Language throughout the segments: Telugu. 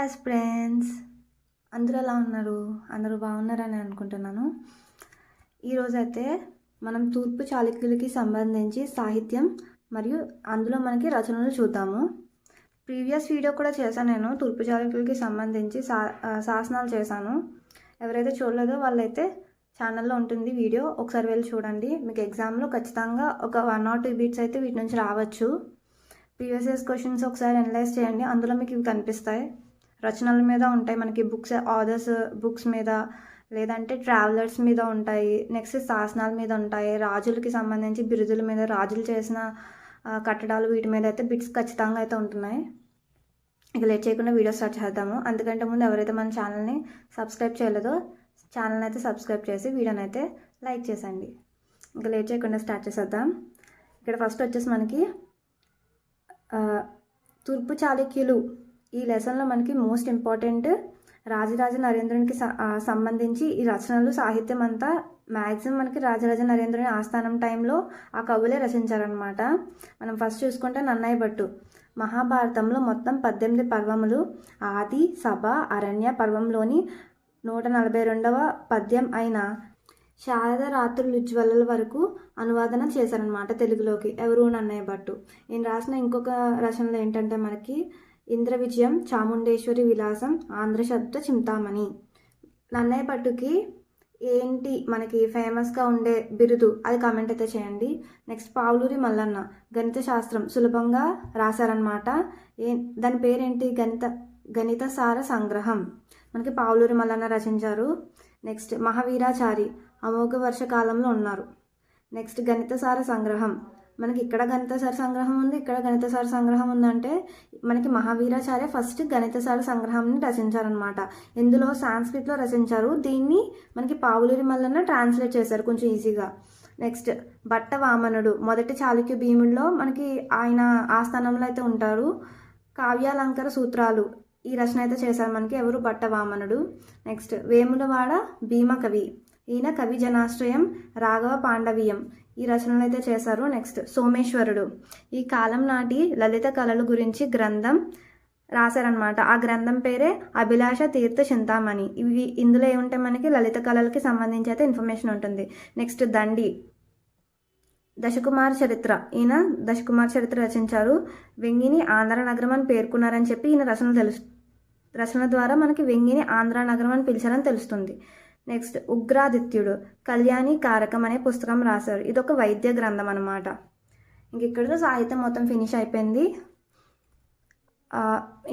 హాయ్ ఫ్రెండ్స్, అందరూ ఎలా ఉన్నారు? అందరూ బాగున్నారని అనుకుంటున్నాను. ఈరోజైతే మనం తూర్పు చాళుక్యులకి సంబంధించి సాహిత్యం మరియు అందులో మనకి రచనలు చూద్దాము. ప్రీవియస్ వీడియో కూడా చేశాను నేను, తూర్పు చాళుక్యులకి సంబంధించి శాసనాలు చేశాను. ఎవరైతే చూడలేదో వాళ్ళైతే ఛానల్లో ఉంటుంది వీడియో, ఒకసారి వెళ్ళి చూడండి. మీకు ఎగ్జామ్లో ఖచ్చితంగా ఒక 1 or 2 బీట్స్ అయితే వీటి నుంచి రావచ్చు. ప్రీవియస్ ఇయర్స్ క్వశ్చన్స్ ఒకసారి అనలైజ్ చేయండి, అందులో మీకు ఇవి కనిపిస్తాయి. రచనల మీద ఉంటాయి మనకి బుక్స్, ఆథర్స్ బుక్స్ మీద, లేదంటే ట్రావెలర్స్ మీద ఉంటాయి. నెక్స్ట్ శాసనాల మీద ఉంటాయి, రాజులకి సంబంధించి బిరుదుల మీద, రాజులు చేసిన కట్టడాలు, వీటి మీద అయితే బిట్స్ ఖచ్చితంగా అయితే ఉంటున్నాయి. ఇక లేట్ చేయకుండా వీడియో స్టార్ట్ చేద్దాము. అందుకంటే ముందు ఎవరైతే మన ఛానల్ని సబ్స్క్రైబ్ చేయలేదో ఛానల్ని అయితే సబ్స్క్రైబ్ చేసి వీడియోని అయితే లైక్ చేసండి. ఇంకా లేట్ చేయకుండా స్టార్ట్ చేసేద్దాం. ఇక్కడ ఫస్ట్ వచ్చేసి మనకి తూర్పు చాళుక్యులు ఈ లెసన్లో మనకి మోస్ట్ ఇంపార్టెంట్ రాజరాజ నరేంద్రునికి సంబంధించి ఈ రచనలు, సాహిత్యం అంతా మ్యాక్సిమం మనకి రాజరాజ నరేంద్రుని ఆస్థానం టైంలో ఆ కవులే రచించారనమాట. మనం ఫస్ట్ చూసుకుంటే నన్నయ్య భట్టు మహాభారతంలో మొత్తం 18 పర్వములు, ఆది, సభ, అరణ్య పర్వంలోని 142వ పద్యం అయిన శారద రాత్రులుజ్వలల వరకు అనువాదన చేశారనమాట తెలుగులోకి. ఎవరు? నన్నయ్య భట్టు. ఈయన రాసిన ఇంకొక రచనలు ఏంటంటే మనకి ఇంద్ర విజయం, చాముండేశ్వరి విలాసం, ఆంధ్ర శబ్ద చింతామణి. నన్నయ్య భట్టుకి ఏంటి మనకి ఫేమస్గా ఉండే బిరుదు, అది కామెంట్ అయితే చేయండి. నెక్స్ట్ పావులూరి మల్లన్న గణిత శాస్త్రం సులభంగా రాశారనమాట. దాని పేరేంటి? గణిత సార సంగ్రహం. మనకి పావులూరి మల్లన్న రచించారు. నెక్స్ట్ మహావీరాచారి అమోఘ వర్షకాలంలో ఉన్నారు. నెక్స్ట్ గణిత సార సంగ్రహం, మనకి ఇక్కడ గణిత సార సంగ్రహం ఉంది, ఇక్కడ గణిత సార సంగ్రహం ఉందంటే మనకి మహావీరాచార్య ఫస్ట్ గణిత సార సంగ్రహాన్ని రచించారనమాట. ఇందులో సాంస్క్రిట్లో రచించారు, దీన్ని మనకి పావులూరి మల్లన్న ట్రాన్స్లేట్ చేశారు కొంచెం ఈజీగా. నెక్స్ట్ భట్ట వామనుడు మొదటి చాళుక్య భీముడిలో మనకి ఆయన ఆస్థానంలో అయితే ఉంటారు. కావ్యాలంకార సూత్రాలు ఈ రచన అయితే చేశారు మనకి. ఎవరు? భట్ట వామనుడు. నెక్స్ట్ వేములవాడ భీమకవి, ఈయన కవి జనాశ్రయం, రాఘవ పాండవీయం ఈ రచనలు అయితే చేశారు. నెక్స్ట్ సోమేశ్వరుడు ఈ కాలం నాటి లలిత కళల గురించి గ్రంథం రాశారనమాట. ఆ గ్రంథం పేరే అభిలాష తీర్థ చింతామణి. ఇవి ఇందులో ఏముంటాయి మనకి లలిత కళలకి సంబంధించి అయితే ఇన్ఫర్మేషన్ ఉంటుంది. నెక్స్ట్ దండి దశకుమార చరిత్ర, ఈయన దశకుమార చరిత్ర రచించారు. వెంగిని ఆంధ్ర నగరం అని పేర్కొన్నారని చెప్పి ఈయన రచన ద్వారా మనకి వెంగిని ఆంధ్ర నగరం అని పిలిచారని తెలుస్తుంది. నెక్స్ట్ ఉగ్రాదిత్యుడు కళ్యాణి కారకం అనే పుస్తకం రాశారు. ఇది ఒక వైద్య గ్రంథం అనమాట. ఇంక ఇక్కడితో సాహిత్యం మొత్తం ఫినిష్ అయిపోయింది.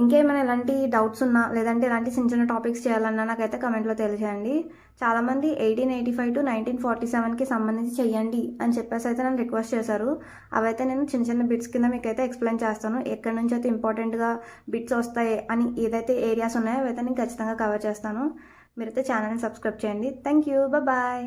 ఇంకేమైనా ఎలాంటి డౌట్స్ ఉన్నా, లేదంటే ఎలాంటి చిన్న చిన్న టాపిక్స్ చేయాలన్నా నాకైతే కమెంట్లో తెలియజేయండి. చాలామంది 1885 to 1947కి సంబంధించి చెయ్యండి అని చెప్పేసి అయితే నన్ను రిక్వెస్ట్ చేశారు. అవైతే నేను చిన్న చిన్న బిట్స్ కింద మీకైతే ఎక్స్ప్లెయిన్ చేస్తాను. ఎక్కడి నుంచి అయితే ఇంపార్టెంట్గా బిట్స్ వస్తాయి అని ఏదైతే ఏరియాస్ ఉన్నాయో అవైతే నేను ఖచ్చితంగా కవర్ చేస్తాను. మీరైతే ఛానల్ని సబ్స్క్రైబ్ చేయండి. Thank you, bye.